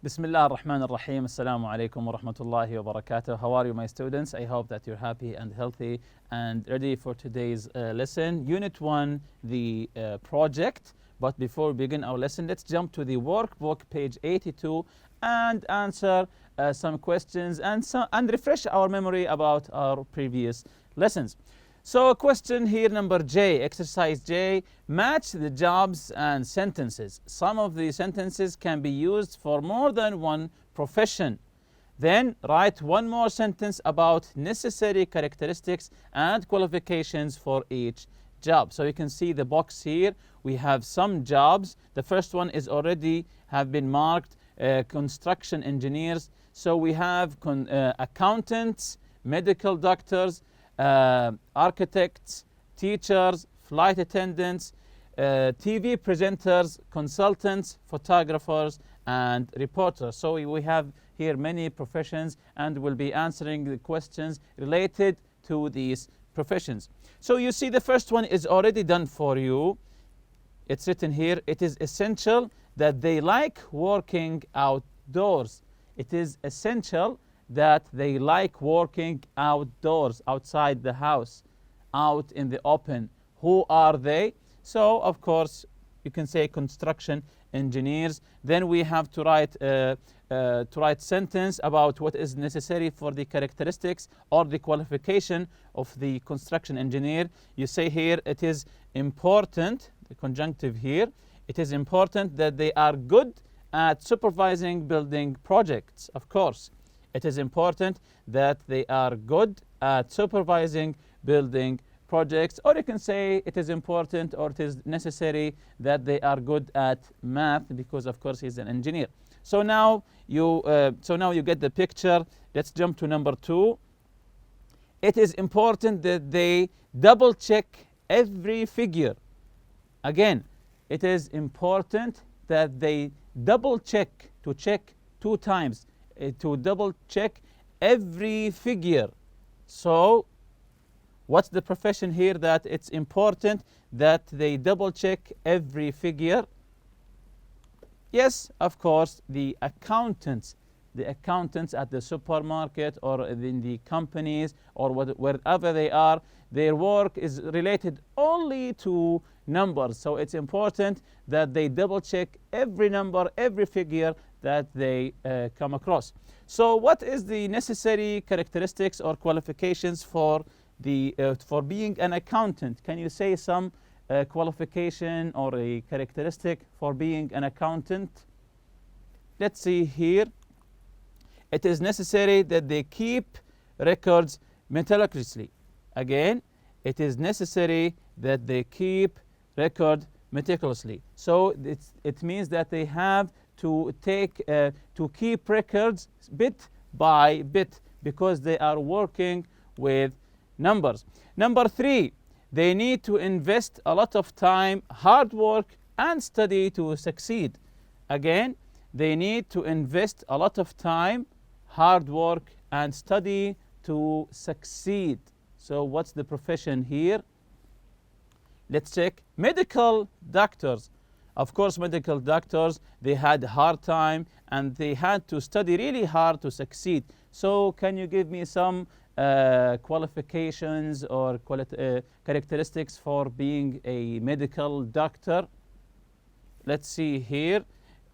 Bismillah ar-Rahman ar-Rahim. Assalamu alaikum wa rahmatullahi wa barakatuh. How are you, my students? I hope that you're happy and healthy and ready for today's lesson. Unit 1, the project. But before we begin our lesson, let's jump to the workbook, page 82, and answer some questions and refresh our memory about our previous lessons. So question here number J, exercise J, match the jobs and sentences. Some of the sentences can be used for more than one profession. Then write one more sentence about necessary characteristics and qualifications for each job. So you can see the box here. We have some jobs. The first one is already have been marked construction engineers. So we have accountants, medical doctors, architects, teachers, flight attendants, TV presenters, consultants, photographers, and reporters. So we have here many professions, and we'll be answering the questions related to these professions. So you see the first one is already done for you. It's written here, it is essential that they like working outdoors. It is essential that they like working outdoors, outside the house, out in the open. Who are they? So, of course, you can say construction engineers. Then we have to write sentence about what is necessary for the characteristics or the qualification of the construction engineer. You say here, it is important, the conjunctive here, it is important that they are good at supervising building projects, of course. It is important that they are good at supervising building projects, or you can say it is important or it is necessary that they are good at math, because of course he's an engineer. So now you get the picture. Let's jump to number 2. It is important that they double check every figure. Again, it is important that they double check, to check 2 times. To double check every figure. So what's the profession here that it's important that they double check every figure? Yes, of course, the accountants at the supermarket or in the companies or wherever they are, their work is related only to numbers. So it's important that they double check every number, every figure that they come across. So what is the necessary characteristics or qualifications for being an accountant? Can you say some qualification or a characteristic for being an accountant? Let's see here. It is necessary that they keep records meticulously. Again, it is necessary that they keep record meticulously. So it means that they have to keep records bit by bit, because they are working with numbers. Number 3, they need to invest a lot of time, hard work, and study to succeed. Again, they need to invest a lot of time, hard work, and study to succeed. So what's the profession here? Let's check. Medical doctors. Of course, medical doctors, they had a hard time and they had to study really hard to succeed. So can you give me some qualifications or characteristics for being a medical doctor? Let's see here.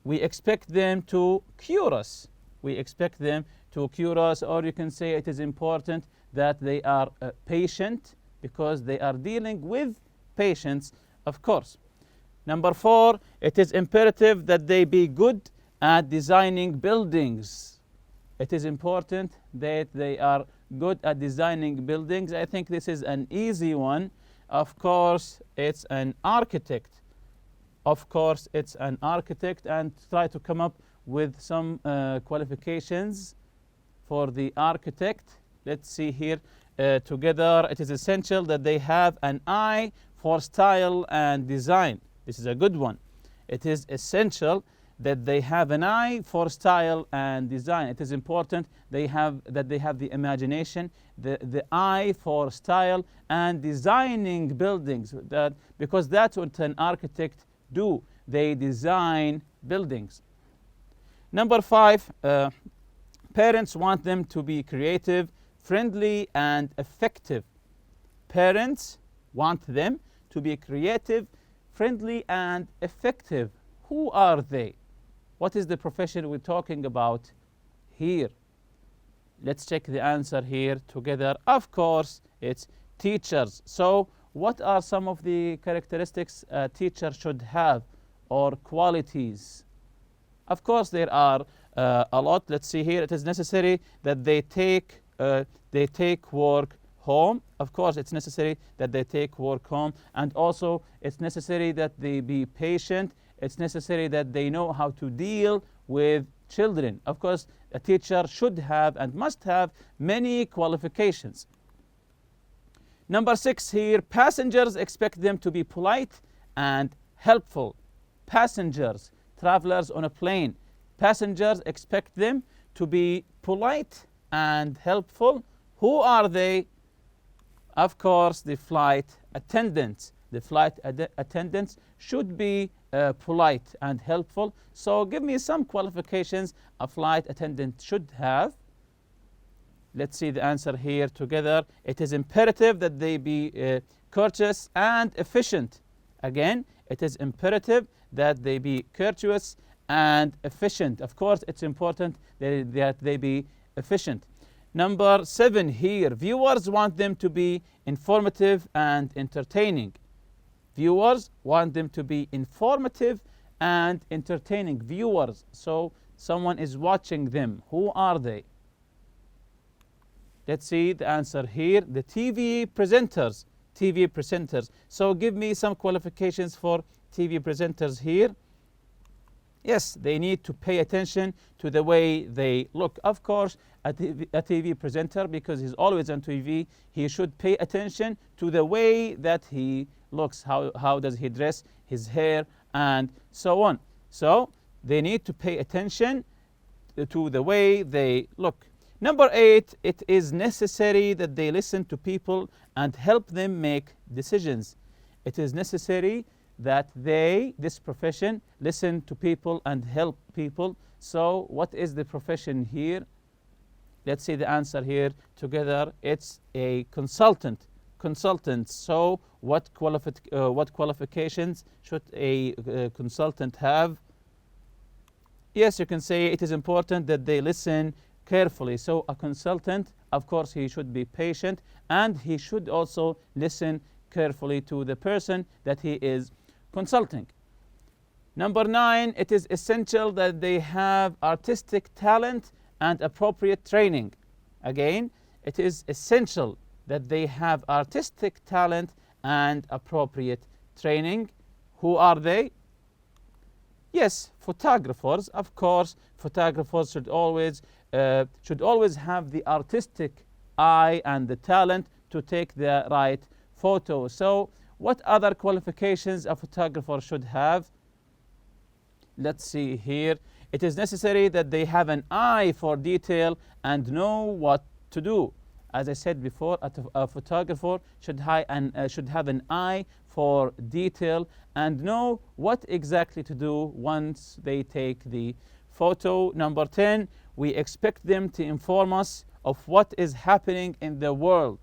We expect them to cure us. We expect them to cure us, or you can say it is important that they are patient, because they are dealing with patients, of course. Number 4, it is imperative that they be good at designing buildings. It is important that they are good at designing buildings. I think this is an easy one. Of course, it's an architect. Of course, it's an architect, and try to come up with some qualifications for the architect. Let's see here together. It is essential that they have an eye for style and design. This is a good one. It is essential that they have an eye for style and design. It is important that they have the imagination, the eye for style and designing buildings, because that's what an architect do. They design buildings. Number 5, parents want them to be creative, friendly, and effective. Parents want them to be creative, friendly, and effective. Who are they? What is the profession we're talking about here? Let's check the answer here together. Of course, it's teachers. So, what are some of the characteristics a teacher should have or qualities? Of course, there are a lot. Let's see here. It is necessary that they take work home. Of course, it's necessary that they take work home, and also it's necessary that they be patient. It's necessary that they know how to deal with children. Of course, a teacher should have and must have many qualifications. Number 6 here, passengers expect them to be polite and helpful. Passengers, travelers on a plane, passengers expect them to be polite and helpful. Who are they? Of course, the flight attendants. The flight attendants should be polite and helpful. So give me some qualifications a flight attendant should have. Let's see the answer here together. It is imperative that they be courteous and efficient. Again, it is imperative that they be courteous and efficient. Of course, it's important that they be efficient. Number 7 here, viewers want them to be informative and entertaining. Viewers want them to be informative and entertaining. Viewers, so someone is watching them. Who are they? Let's see the answer here. The TV presenters. TV presenters. So give me some qualifications for TV presenters here. Yes, they need to pay attention to the way they look. Of course, a TV presenter, because he's always on TV, he should pay attention to the way that he looks. How does he dress, his hair, and so on. So they need to pay attention to the way they look. Number 8, it is necessary that they listen to people and help them make decisions. It is necessary that this profession, listen to people and help people. So what is the profession here? Let's see the answer here together. It's a consultant. Consultant. So what qualifications should a consultant have? Yes, you can say it is important that they listen carefully. So a consultant, of course, he should be patient, and he should also listen carefully to the person that he is consulting. Number 9, it is essential that they have artistic talent and appropriate training. Again, it is essential that they have artistic talent and appropriate training. Who are they? Yes, photographers. Of course, photographers should always have the artistic eye and the talent to take the right photo. So what other qualifications a photographer should have? Let's see here. It is necessary that they have an eye for detail and know what to do. As I said before, a photographer should have an eye for detail and know what exactly to do once they take the photo. Number 10, we expect them to inform us of what is happening in the world.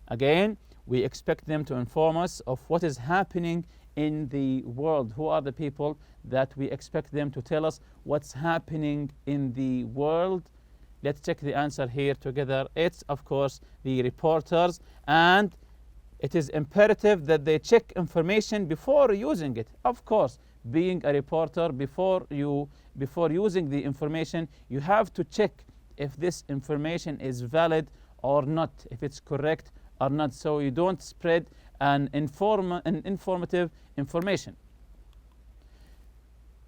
Again, we expect them to inform us of what is happening in the world. Who are the people that we expect them to tell us what's happening in the world? Let's check the answer here together. It's, of course, the reporters, and it is imperative that they check information before using it. Of course, being a reporter, before using the information, you have to check if this information is valid or not, if it's correct or not, so you don't spread an informative information.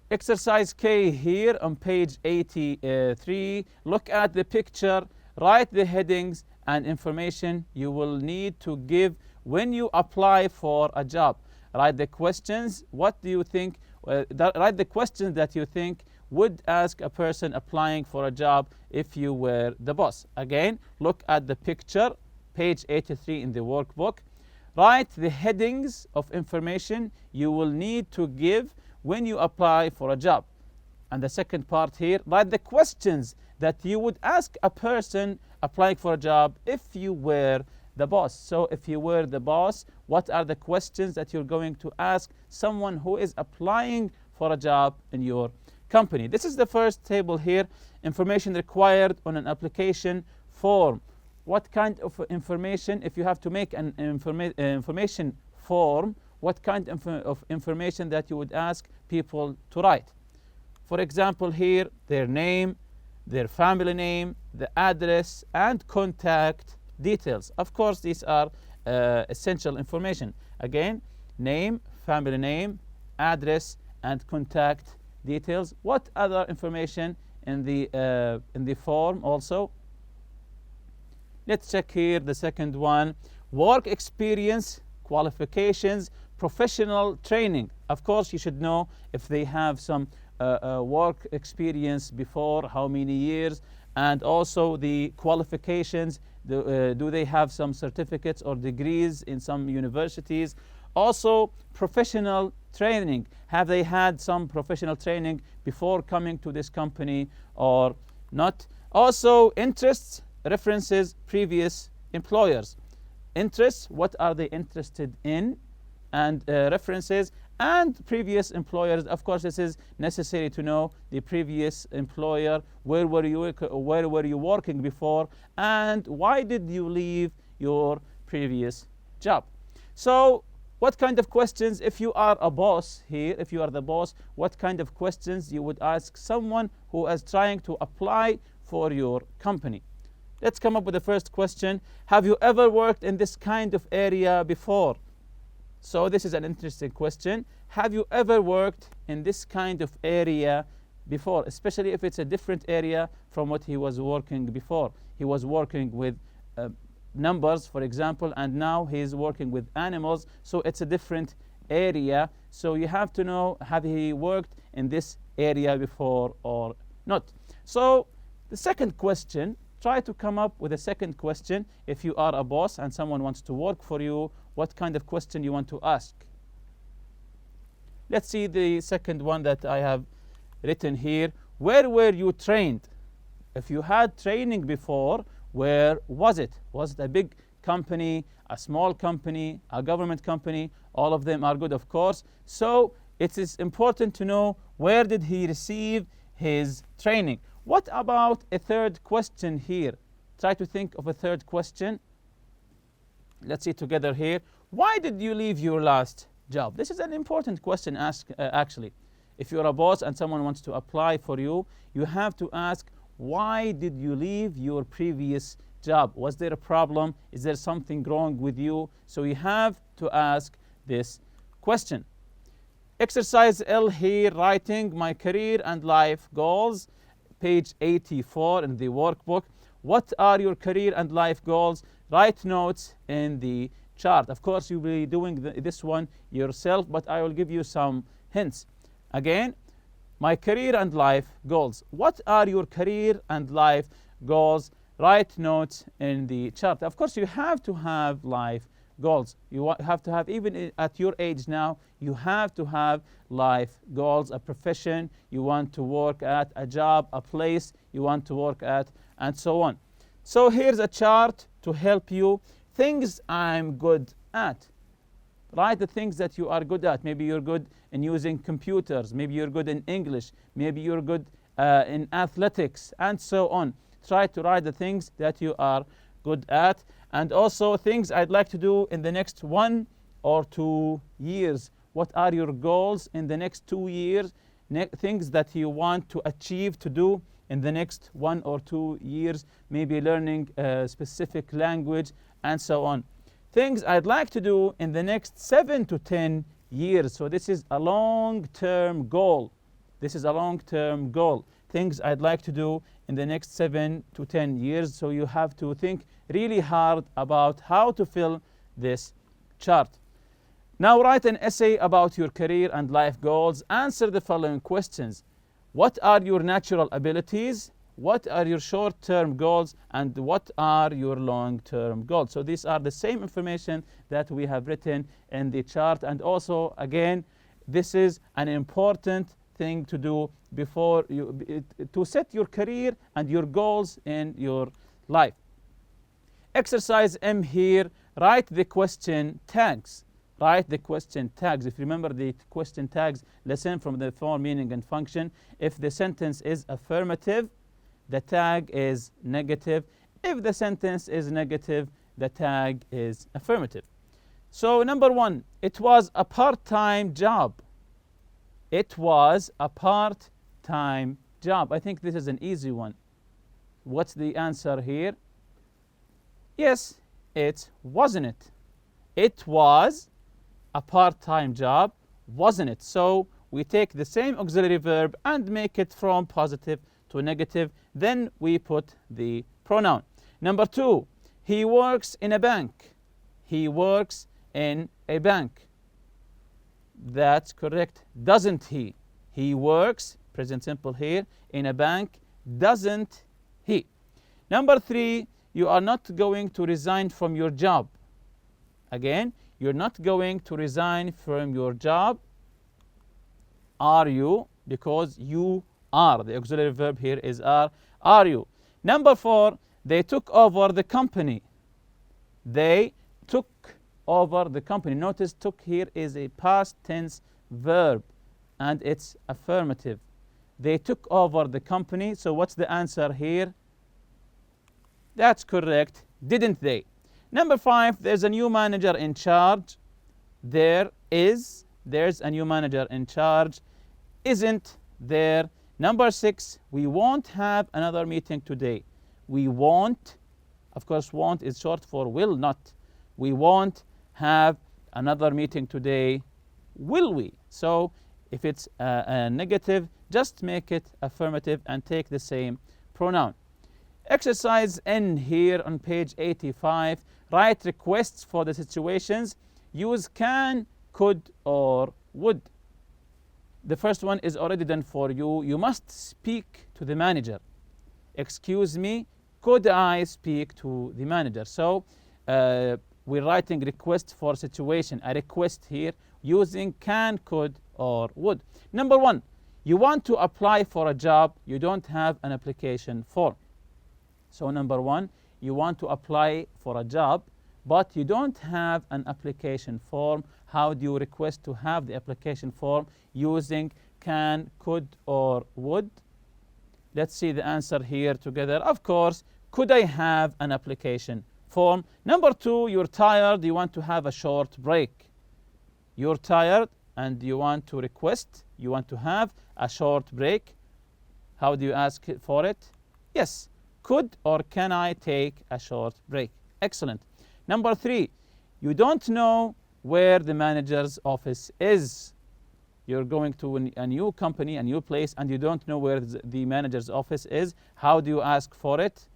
Exercise K here on page 83. Look at the picture, write the headings and information you will need to give when you apply for a job. Write the questions. What do you think? Write the questions that you think would ask a person applying for a job if you were the boss. Again, look at the picture, page 83 in the workbook. Write the headings of information you will need to give when you apply for a job. And the second part here, write the questions that you would ask a person applying for a job if you were the boss. So if you were the boss, what are the questions that you're going to ask someone who is applying for a job in your company? This is the first table here. Information required on an application form. What kind of information, if you have to make an information form, what kind of information that you would ask people to write? For example, here, their name, their family name, the address, and contact details. Of course, these are essential information. Again, name, family name, address, and contact details. What other information in the form also? Let's check here the second one. Work experience, qualifications, professional training. Of course, you should know if they have some work experience before, how many years, and also the qualifications. Do they have some certificates or degrees in some universities? Also, professional training. Have they had some professional training before coming to this company or not? Also, interests, references, previous employers. Interests, what are they interested in? And references and previous employers. Of course, this is necessary to know the previous employer. Where were you working before, and why did you leave your previous job? So what kind of questions, if you are a boss here, if you are the boss, what kind of questions you would ask someone who is trying to apply for your company? Let's come up with the first question. Have you ever worked in this kind of area before? So this is an interesting question. Have you ever worked in this kind of area before? Especially if it's a different area from what he was working before. He was working with numbers, for example, and now he's working with animals. So it's a different area. So you have to know, have he worked in this area before or not? So the second question, try to come up with a second question. If you are a boss and someone wants to work for you, what kind of question you want to ask? Let's see the second one that I have written here. Where were you trained? If you had training before, where was it? Was it a big company, a small company, a government company? All of them are good, of course. So it is important to know, where did he receive his training? What about a third question here? Try to think of a third question. Let's see together here. Why did you leave your last job? This is an important question actually. If you're a boss and someone wants to apply for you, you have to ask, why did you leave your previous job? Was there a problem? Is there something wrong with you? So you have to ask this question. Exercise L here, writing my career and life goals. Page 84 in the workbook. What are your career and life goals? Write notes in the chart. Of course, you'll be doing this one yourself, but I will give you some hints. Again, my career and life goals. What are your career and life goals? Write notes in the chart. Of course, you have to have life goals. You have to have, even at your age now, you have to have life goals, a profession you want to work at, a job, a place you want to work at, and so on. So here's a chart to help you. Things I'm good at. Write the things that you are good at. Maybe you're good in using computers. Maybe you're good in English. Maybe you're good in athletics, and so on. Try to write the things that you are good at. And also things I'd like to do in the next 1 or 2 years. What are your goals in the next 2 years? Things that you want to achieve, to do in the next 1 or 2 years. Maybe learning a specific language, and so on. Things I'd like to do in the next 7 to 10 years. So this is a long-term goal. This is a long-term goal. Things I'd like to do in the next 7 to 10 years. So you have to think really hard about how to fill this chart. Now write an essay about your career and life goals. Answer the following questions. What are your natural abilities? What are your short-term goals? And what are your long-term goals? So these are the same information that we have written in the chart. And also, again, this is an important thing to do before to set your career and your goals in your life. Exercise M here, write the question tags. Write the question tags. If you remember the question tags lesson from the form, meaning, and function, if the sentence is affirmative, the tag is negative. If the sentence is negative, the tag is affirmative. So number 1, it was a part-time job. It was a part-time job. I think this is an easy one. What's the answer here? Yes, it wasn't it. It was a part-time job, wasn't it? So we take the same auxiliary verb and make it from positive to negative. Then we put the pronoun. Number 2, he works in a bank. He works in a bank. That's correct. Doesn't he? He works, present simple here, in a bank. Doesn't he? Number 3, you are not going to resign from your job. Again, you're not going to resign from your job. Are you? Because you are. The auxiliary verb here is are. Are you? Number 4, they took over the company. They took over the company. Notice took here is a past tense verb and it's affirmative. They took over the company. So what's the answer here? That's correct. Didn't they? Number 5, there's a new manager in charge. There's a new manager in charge. Isn't there? Number 6, we won't have another meeting today. We won't, of course, won't is short for will not. We won't have another meeting today, will we? So if it's a negative, just make it affirmative and take the same pronoun. Exercise N here on page 85. Write requests for the situations. Use can, could, or would. The first one is already done for you. You must speak to the manager. Excuse me, could I speak to the manager? So we're writing request for situation. A request here using can, could, or would. Number 1, you want to apply for a job. You don't have an application form. So number 1, you want to apply for a job, but you don't have an application form. How do you request to have the application form? Using can, could, or would. Let's see the answer here together. Of course, could I have an application form? Number 2, you're tired. You want to have a short break. You're tired and you want to request. You want to have a short break. How do you ask for it? Yes. Could or can I take a short break? Excellent. Number 3, you don't know where the manager's office is. You're going to a new company, a new place, and you don't know where the manager's office is. How do you ask for it?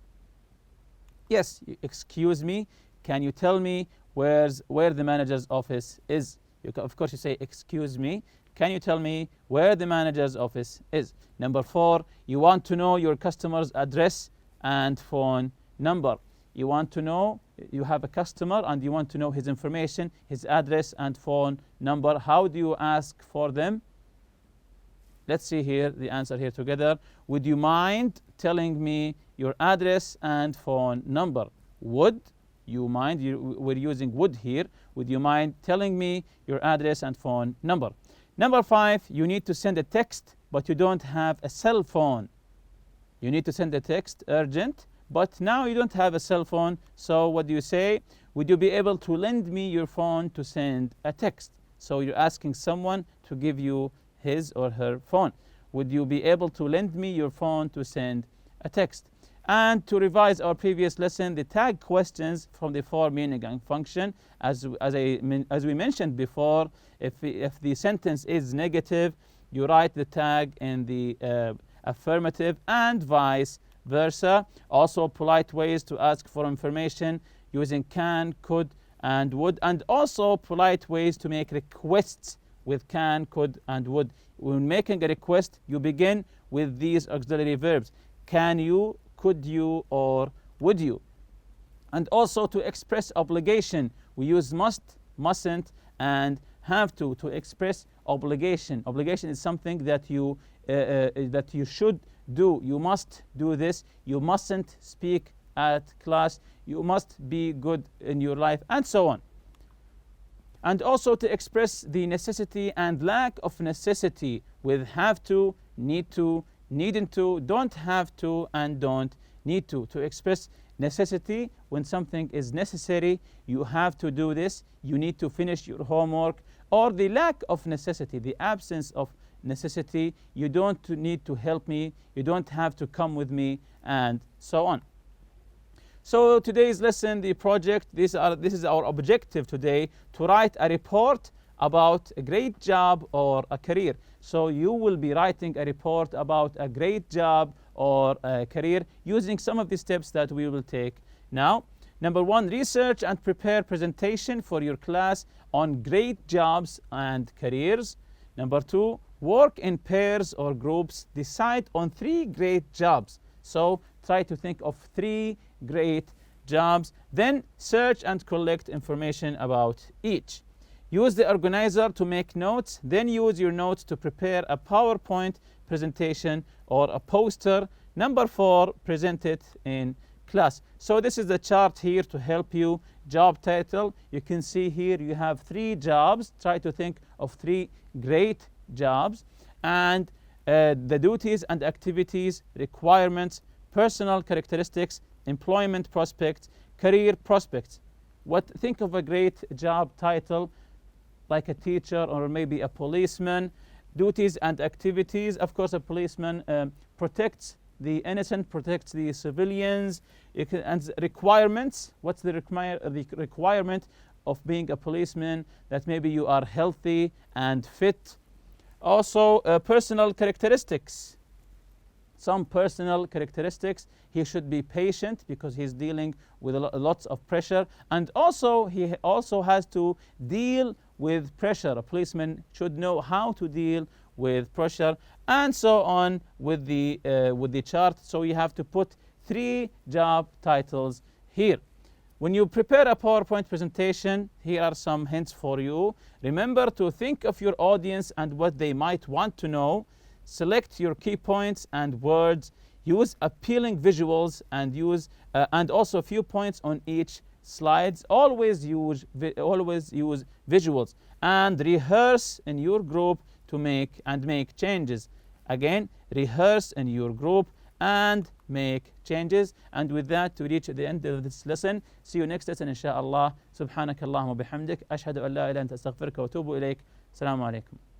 Yes, excuse me, can you tell me where the manager's office is? Of course, you say, excuse me, can you tell me where the manager's office is? Number 4, you want to know your customer's address and phone number. You want to know, you have a customer and you want to know his information, his address and phone number. How do you ask for them? Let's see here the answer here together. Would you mind telling me your address and phone number? Would you mind? We're using would here. Would you mind telling me your address and phone number? Number 5, you need to send a text, but you don't have a cell phone. You need to send a text, urgent, but now you don't have a cell phone. So what do you say? Would you be able to lend me your phone to send a text? So you're asking someone to give you his or her phone. Would you be able to lend me your phone to send a text? And to revise our previous lesson, the tag questions from the form, meaning, and function. As we mentioned before, if the sentence is negative, you write the tag in the affirmative and vice versa. Also, polite ways to ask for information using can, could, and would. And also polite ways to make requests with can, could, and would. When making a request, you begin with these auxiliary verbs. Can you, could you, or would you? And also to express obligation, we use must, mustn't, and have to express obligation. Obligation is something that you should do. You must do this. You mustn't speak at class. You must be good in your life, and so on. And also to express the necessity and lack of necessity with have to, need to, needn't to, don't have to, and don't need to. To express necessity when something is necessary, you have to do this, you need to finish your homework, or the lack of necessity, the absence of necessity, you don't need to help me, you don't have to come with me, and so on. So today's lesson, the project, this is our objective today, to write a report about a great job or a career. So you will be writing a report about a great job or a career using some of the steps that we will take now. Number 1, research and prepare presentation for your class on great jobs and careers. Number 2, work in pairs or groups. Decide on 3 great jobs. So try to think of 3 great jobs. Then search and collect information about each. Use the organizer to make notes. Then use your notes to prepare a PowerPoint presentation or a poster. Number 4, present it in class. So this is the chart here to help you. Job title, you can see here you have 3 jobs. Try to think of 3 great jobs. And the duties and activities, requirements, personal characteristics, employment prospects, career prospects. Think of a great job title, like a teacher or maybe a policeman. Duties and activities, of course, a policeman protects the innocent, protects the civilians. And requirements, what's the requirement of being a policeman? That maybe you are healthy and fit. Also, personal characteristics. Some personal characteristics, he should be patient because he's dealing with lots of pressure, and also he also has to deal with pressure. A policeman should know how to deal with pressure, and so on with the chart. So you have to put 3 job titles here. When you prepare a PowerPoint presentation, here are some hints for you. Remember to think of your audience and what they might want to know. Select your key points and words. Use appealing visuals and also a few points on each slides. Always use visuals, and rehearse in your group to make changes. Again, rehearse in your group and make changes. And with that, we reach the end of this lesson. See you next lesson, inshallah. Subhanakallahumma bihamdik. Ashhadu an la ilaha illa anta astaghfiruka wa atubu ilayk. Assalamu alaikum.